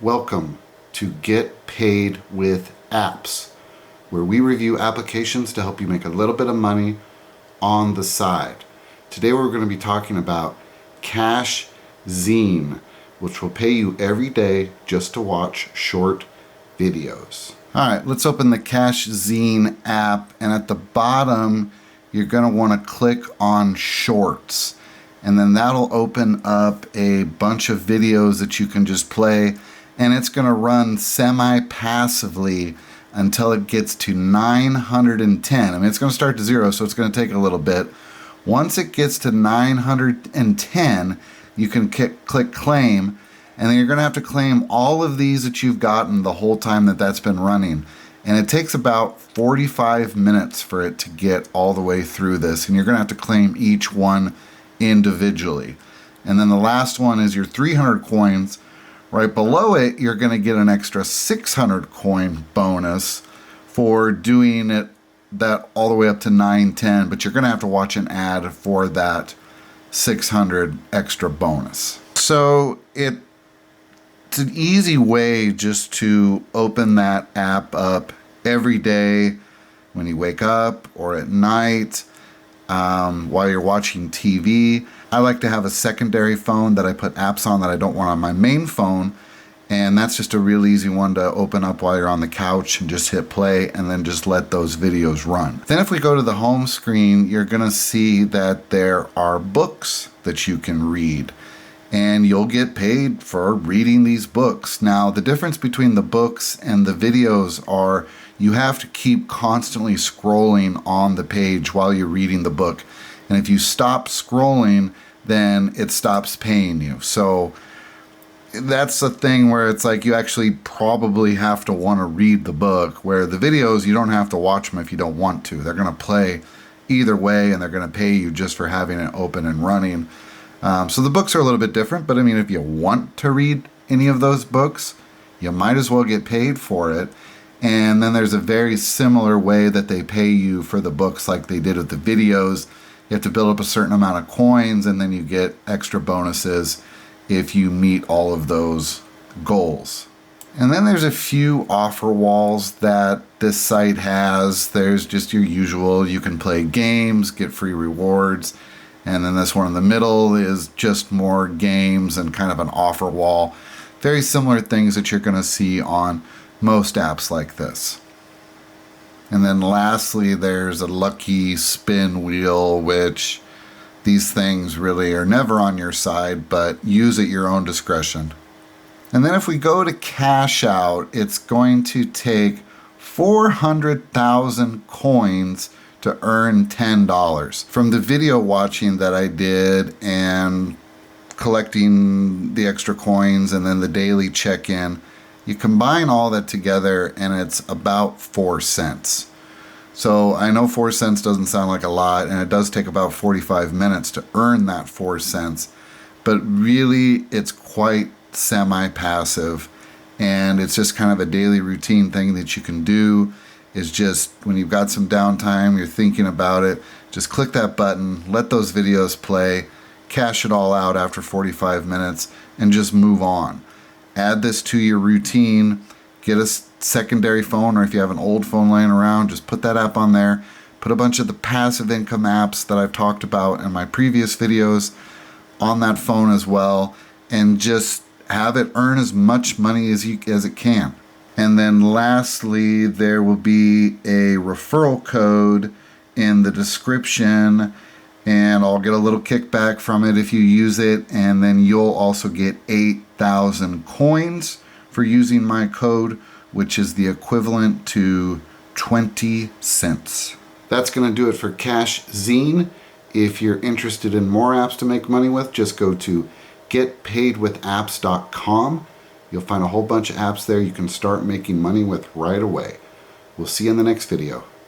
Welcome to Get Paid with Apps, where we review applications to help you make a little bit of money on the side. Today we're going to be talking about Cashzine, which will pay you every day just to watch short videos. All right, let's open the Cashzine app, and at the bottom you're going to want to click on Shorts, and then that'll open up a bunch of videos that you can just play. And it's going to run semi-passively until it gets to 910. I mean, it's going to start to zero, so it's going to take a little bit. Once it gets to 910, you can click claim, and then you're going to have to claim all of these that you've gotten the whole time that that's been running. And it takes about 45 minutes for it to get all the way through this, and you're going to have to claim each one individually. And then the last one is your 300 coins. Right below it, you're going to get an extra 600 coin bonus for doing that all the way up to 910, but you're going to have to watch an ad for that 600 extra bonus. So it's an easy way just to open that app up every day when you wake up or at night while you're watching TV. I like to have a secondary phone that I put apps on that I don't want on my main phone, and that's just a real easy one to open up while you're on the couch and just hit play and then just let those videos run. Then if we go to the home screen, you're gonna see that there are books that you can read, and you'll get paid for reading these books. Now, the difference between the books and the videos are you have to keep constantly scrolling on the page while you're reading the book. And if you stop scrolling, then it stops paying you. So that's the thing where it's like you actually probably have to want to read the book, where the videos, you don't have to watch them if you don't want to. They're going to play either way, and they're going to pay you just for having it open and running. So the books are a little bit different, but I mean, if you want to read any of those books, you might as well get paid for it. And then there's a very similar way that they pay you for the books like they did with the videos. You have to build up a certain amount of coins, and then you get extra bonuses if you meet all of those goals. And then there's a few offer walls that this site has. There's just your usual, you can play games, get free rewards. And then this one in the middle is just more games and kind of an offer wall. Very similar things that you're going to see on most apps like this. And then lastly, there's a lucky spin wheel, which these things really are never on your side, but use at your own discretion. And then if we go to cash out, it's going to take 400,000 coins to earn $10. From the video watching that I did and collecting the extra coins and then the daily check-in, you combine all that together and it's about 4 cents. So I know 4 cents doesn't sound like a lot, and it does take about 45 minutes to earn that 4 cents, but really it's quite semi-passive, and it's just kind of a daily routine thing that you can do. Is just when you've got some downtime, you're thinking about it, just click that button, let those videos play, cash it all out after 45 minutes, and just move on. Add this to your routine, get a secondary phone, or if you have an old phone laying around, just put that app on there. Put a bunch of the passive income apps that I've talked about in my previous videos on that phone as well, and just have it earn as much money as it can. And then lastly, there will be a referral code in the description, and I'll get a little kickback from it if you use it, and then you'll also get 8,000 coins for using my code, which is the equivalent to 20 cents. That's going to do it for Cashzine. If you're interested in more apps to make money with, just go to getpaidwithapps.com. You'll find a whole bunch of apps there you can start making money with right away. We'll see you in the next video.